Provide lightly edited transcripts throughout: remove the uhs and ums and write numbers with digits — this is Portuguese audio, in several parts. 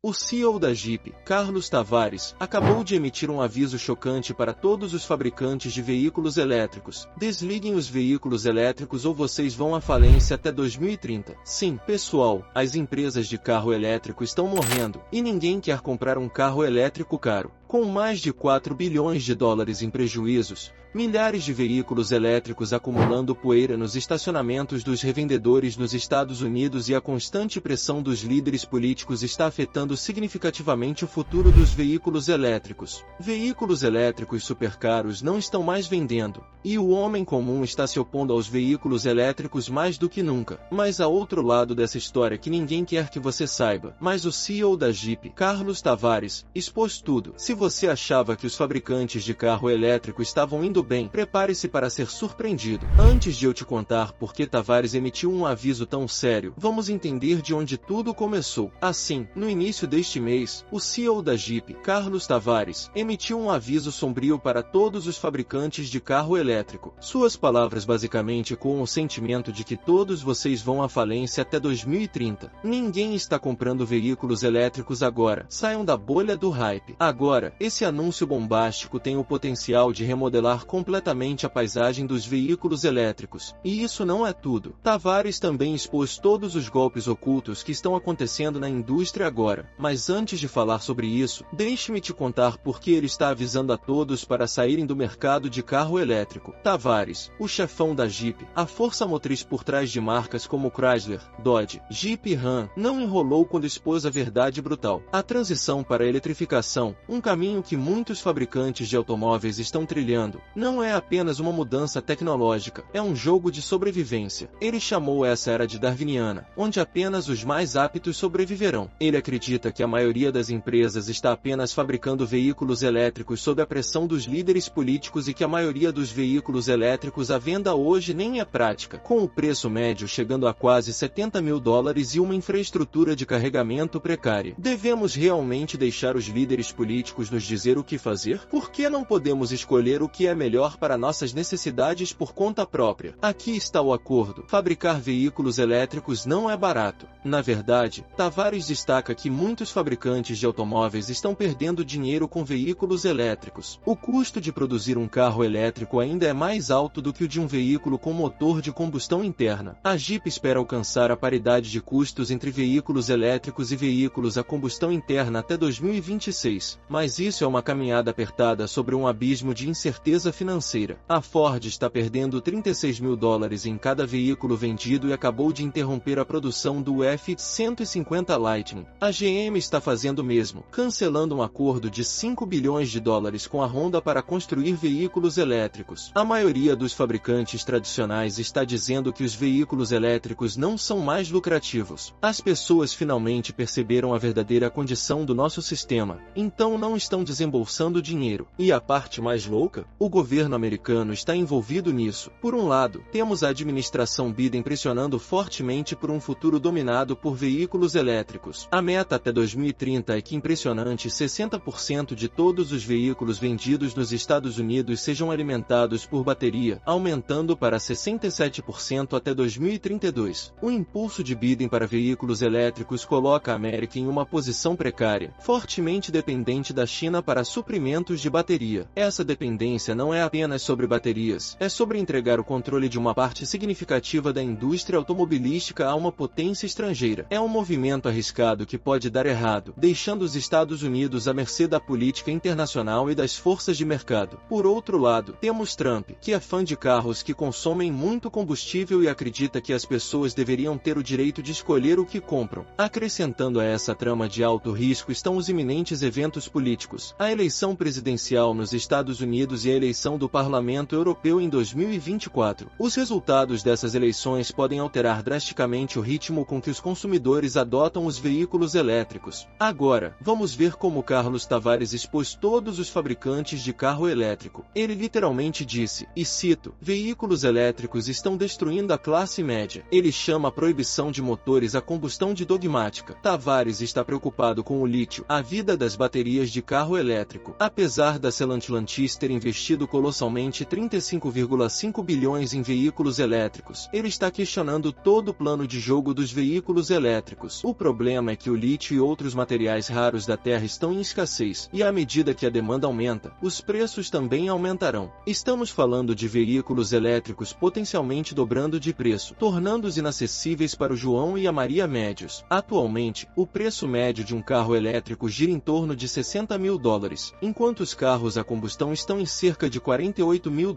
O CEO da Jeep, Carlos Tavares, acabou de emitir um aviso chocante para todos os fabricantes de veículos elétricos. Desliguem os veículos elétricos ou vocês vão à falência até 2030. Sim, pessoal, as empresas de carro elétrico estão morrendo, e ninguém quer comprar um carro elétrico caro. Com mais de 4 bilhões de dólares em prejuízos, milhares de veículos elétricos acumulando poeira nos estacionamentos dos revendedores nos Estados Unidos e a constante pressão dos líderes políticos está afetando significativamente o futuro dos veículos elétricos. Veículos elétricos supercaros não estão mais vendendo, e o homem comum está se opondo aos veículos elétricos mais do que nunca. Mas há outro lado dessa história que ninguém quer que você saiba. Mas o CEO da Jeep, Carlos Tavares, expôs tudo. Se você achava que os fabricantes de carro elétrico estavam indo bem, prepare-se para ser surpreendido. Antes de eu te contar por que Tavares emitiu um aviso tão sério, vamos entender de onde tudo começou. Assim, no início deste mês, o CEO da Jeep, Carlos Tavares, emitiu um aviso sombrio para todos os fabricantes de carro elétrico. Suas palavras basicamente ecoam o sentimento de que todos vocês vão à falência até 2030. Ninguém está comprando veículos elétricos agora. Saiam da bolha do hype. Agora, esse anúncio bombástico tem o potencial de remodelar completamente a paisagem dos veículos elétricos. E isso não é tudo. Tavares também expôs todos os golpes ocultos que estão acontecendo na indústria agora. Mas antes de falar sobre isso, deixe-me te contar por que ele está avisando a todos para saírem do mercado de carro elétrico. Tavares, o chefão da Jeep, a força motriz por trás de marcas como Chrysler, Dodge, Jeep e Ram, não enrolou quando expôs a verdade brutal. A transição para a eletrificação, um caminho que muitos fabricantes de automóveis estão trilhando, não é apenas uma mudança tecnológica, é um jogo de sobrevivência. Ele chamou essa era de darwiniana, onde apenas os mais aptos sobreviverão. Ele acredita que a maioria das empresas está apenas fabricando veículos elétricos sob a pressão dos líderes políticos e que a maioria dos veículos elétricos à venda hoje nem é prática, com o preço médio chegando a quase 70 mil dólares e uma infraestrutura de carregamento precária. Devemos realmente deixar os líderes políticos nos dizer o que fazer? Por que não podemos escolher o que é melhor para nossas necessidades por conta própria? Aqui está o acordo. Fabricar veículos elétricos não é barato. Na verdade, Tavares destaca que muitos fabricantes de automóveis estão perdendo dinheiro com veículos elétricos. O custo de produzir um carro elétrico ainda é mais alto do que o de um veículo com motor de combustão interna. A Jeep espera alcançar a paridade de custos entre veículos elétricos e veículos a combustão interna até 2026, mas isso é uma caminhada apertada sobre um abismo de incerteza financeira. A Ford está perdendo 36 mil dólares em cada veículo vendido e acabou de interromper a produção do F-150 Lightning. A GM está fazendo o mesmo, cancelando um acordo de 5 bilhões de dólares com a Honda para construir veículos elétricos. A maioria dos fabricantes tradicionais está dizendo que os veículos elétricos não são mais lucrativos. As pessoas finalmente perceberam a verdadeira condição do nosso sistema, então não estão desembolsando dinheiro. E a parte mais louca? O governo americano está envolvido nisso. Por um lado, temos a administração Biden pressionando fortemente por um futuro dominado por veículos elétricos. A meta até 2030 é que impressionante 60% de todos os veículos vendidos nos Estados Unidos sejam alimentados por bateria, aumentando para 67% até 2032. O impulso de Biden para veículos elétricos coloca a América em uma posição precária, fortemente dependente da China para suprimentos de bateria. Essa dependência não é apenas sobre baterias, é sobre entregar o controle de uma parte significativa da indústria automobilística a uma potência estrangeira. É um movimento arriscado que pode dar errado, deixando os Estados Unidos à mercê da política internacional e das forças de mercado. Por outro lado, temos Trump, que é fã de carros que consomem muito combustível e acredita que as pessoas deveriam ter o direito de escolher o que compram. Acrescentando a essa trama de alto risco estão os iminentes eventos políticos, a eleição presidencial nos Estados Unidos e a eleição do Parlamento Europeu em 2024. Os resultados dessas eleições podem alterar drasticamente o ritmo com que os consumidores adotam os veículos elétricos. Agora, vamos ver como Carlos Tavares expôs todos os fabricantes de carro elétrico. Ele literalmente disse, e cito, veículos elétricos estão destruindo a classe média. Ele chama a proibição de motores a combustão de dogmática. Tavares está preocupado com o lítio, a vida das baterias de carro elétrico. Apesar da Stellantis ter investido colossalmente 35,5 bilhões em veículos elétricos, ele está questionando todo o plano de jogo dos veículos elétricos. O problema é que o lítio e outros materiais raros da Terra estão em escassez, e à medida que a demanda aumenta, os preços também aumentarão. Estamos falando de veículos elétricos potencialmente dobrando de preço, tornando-os inacessíveis para o João e a Maria médios. Atualmente, o preço médio de um carro elétrico gira em torno de $60 mil, enquanto os carros a combustão estão em cerca de $48 mil.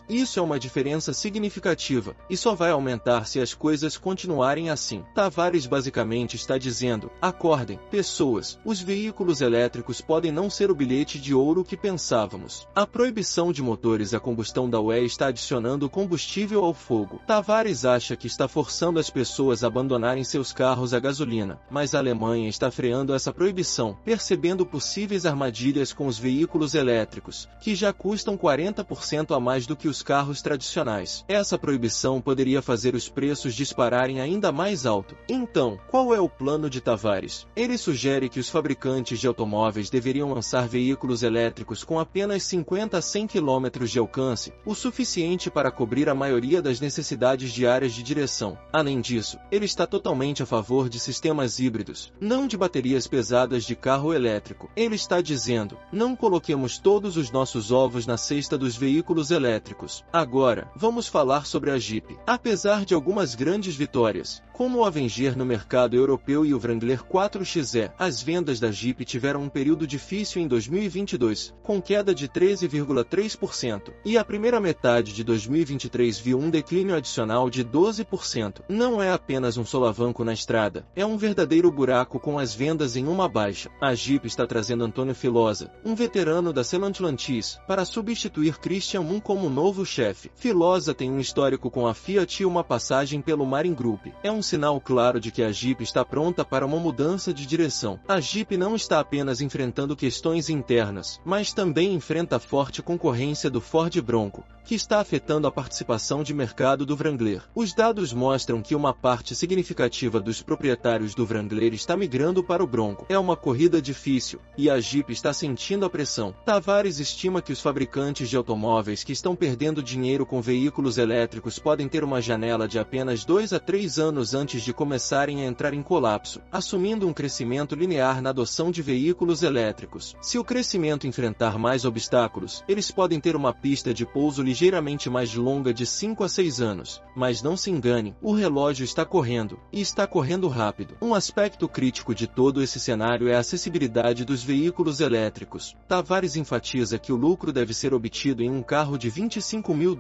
Isso é uma diferença significativa, e só vai aumentar se as coisas continuarem assim. Tavares basicamente está dizendo: acordem, pessoas, os veículos elétricos podem não ser o bilhete de ouro que pensávamos. A proibição de motores a combustão da UE está adicionando combustível ao fogo. Tavares acha que está forçando as pessoas a abandonarem seus carros a gasolina, mas a Alemanha está freando essa proibição, percebendo possíveis armadilhas com os veículos elétricos, que já custam 40% a mais do que os carros tradicionais. Essa proibição poderia fazer os preços dispararem ainda mais alto. Então, qual é o plano de Tavares? Ele sugere que os fabricantes de automóveis deveriam lançar veículos elétricos com apenas 50 a 100 km de alcance, o suficiente para cobrir a maioria das necessidades diárias de direção. Além disso, ele está totalmente a favor de sistemas híbridos, não de baterias pesadas de carro elétrico. Ele está dizendo: não coloquemos todos os nossos ovos na cesta dos veículos elétricos. Agora, vamos falar sobre a Jeep. Apesar de algumas grandes vitórias, como o Avenger no mercado europeu e o Wrangler 4xe, as vendas da Jeep tiveram um período difícil em 2022, com queda de 13,3%, e a primeira metade de 2023 viu um declínio adicional de 12%. Não é apenas um solavanco na estrada, é um verdadeiro buraco com as vendas em uma baixa. A Jeep está trazendo Antônio Filosa, um veterano da Stellantis, para substituir Christian Moon como novo chefe. Filosa tem um histórico com a Fiat e uma passagem pelo Marine Group. É um sinal claro de que a Jeep está pronta para uma mudança de direção. A Jeep não está apenas enfrentando questões internas, mas também enfrenta a forte concorrência do Ford Bronco, que está afetando a participação de mercado do Wrangler. Os dados mostram que uma parte significativa dos proprietários do Wrangler está migrando para o Bronco. É uma corrida difícil, e a Jeep está sentindo a pressão. Tavares estima que os fabricantes de automóveis que estão perdendo dinheiro com veículos elétricos podem ter uma janela de apenas 2 a 3 anos antes de começarem a entrar em colapso, assumindo um crescimento linear na adoção de veículos elétricos. Se o crescimento enfrentar mais obstáculos, eles podem ter uma pista de pouso ligeiramente mais longa de 5 a 6 anos. Mas não se engane, o relógio está correndo, e está correndo rápido. Um aspecto crítico de todo esse cenário é a acessibilidade dos veículos elétricos. Tavares enfatiza que o lucro deve ser obtido em um carro de $25 mil.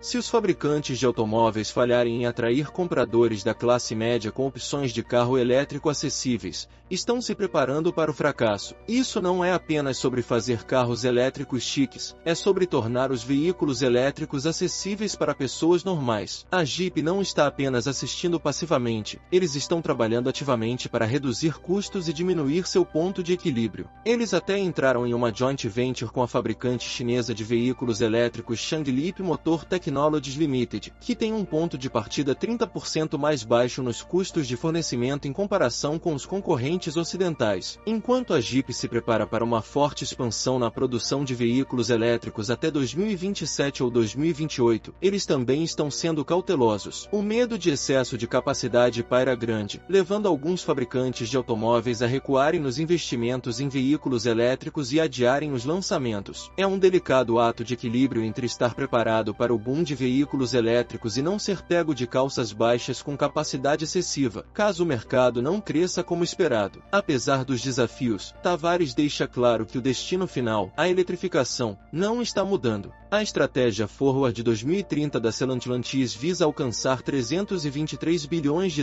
Se os fabricantes de automóveis falharem em atrair compradores da classe média com opções de carro elétrico acessíveis, estão se preparando para o fracasso. Isso não é apenas sobre fazer carros elétricos chiques, é sobre tornar os veículos elétricos acessíveis para pessoas normais. A Jeep não está apenas assistindo passivamente, eles estão trabalhando ativamente para reduzir custos e diminuir seu ponto de equilíbrio. Eles até entraram em uma joint venture com a fabricante chinesa de veículos elétricos Changlip Motor Technologies Limited, que tem um ponto de partida 30% mais baixo nos custos de fornecimento em comparação com os concorrentes ocidentais. Enquanto a Jeep se prepara para uma forte expansão na produção de veículos elétricos até 2027 ou 2028, eles também estão sendo cautelosos. O medo de excesso de capacidade paira grande, levando alguns fabricantes de automóveis a recuarem nos investimentos em veículos elétricos e adiarem os lançamentos. É um delicado ato de equilíbrio entre estar preparado para o boom de veículos elétricos e não ser pego de calças baixas com capacidade excessiva, caso o mercado não cresça como esperado. Apesar dos desafios, Tavares deixa claro que o destino final, a eletrificação, não está mudando. A estratégia Forward 2030 da Stellantis visa alcançar $323 bilhões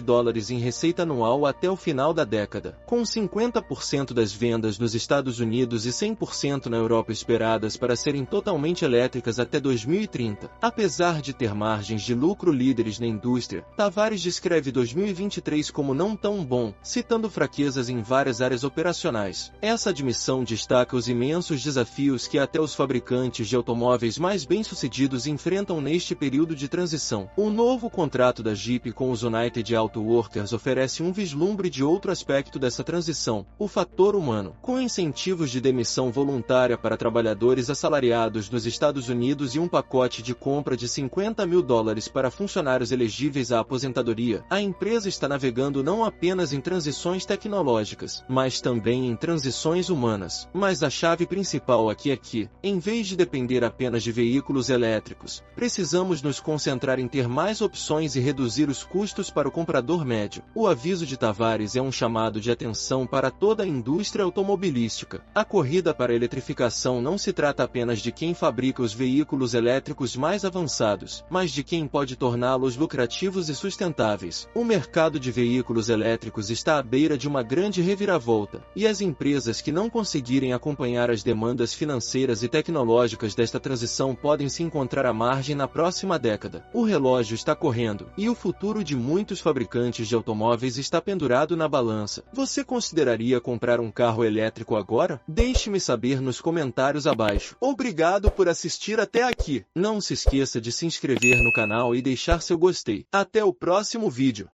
em receita anual até o final da década, com 50% das vendas nos Estados Unidos e 100% na Europa esperadas para serem totalmente elétricas até 2030. Apesar de ter margens de lucro líderes na indústria, Tavares descreve 2023 como não tão bom, citando fraquezas empresas em várias áreas operacionais. Essa admissão destaca os imensos desafios que até os fabricantes de automóveis mais bem-sucedidos enfrentam neste período de transição. O novo contrato da Jeep com os United Auto Workers oferece um vislumbre de outro aspecto dessa transição, o fator humano. Com incentivos de demissão voluntária para trabalhadores assalariados nos Estados Unidos e um pacote de compra de $50 mil para funcionários elegíveis à aposentadoria, a empresa está navegando não apenas em transições tecnológicas, mas também em transições humanas. Mas a chave principal aqui é que, em vez de depender apenas de veículos elétricos, precisamos nos concentrar em ter mais opções e reduzir os custos para o comprador médio. O aviso de Tavares é um chamado de atenção para toda a indústria automobilística. A corrida para a eletrificação não se trata apenas de quem fabrica os veículos elétricos mais avançados, mas de quem pode torná-los lucrativos e sustentáveis. O mercado de veículos elétricos está à beira de uma grande reviravolta, e as empresas que não conseguirem acompanhar as demandas financeiras e tecnológicas desta transição podem se encontrar à margem na próxima década. O relógio está correndo, e o futuro de muitos fabricantes de automóveis está pendurado na balança. Você consideraria comprar um carro elétrico agora? Deixe-me saber nos comentários abaixo. Obrigado por assistir até aqui. Não se esqueça de se inscrever no canal e deixar seu gostei. Até o próximo vídeo.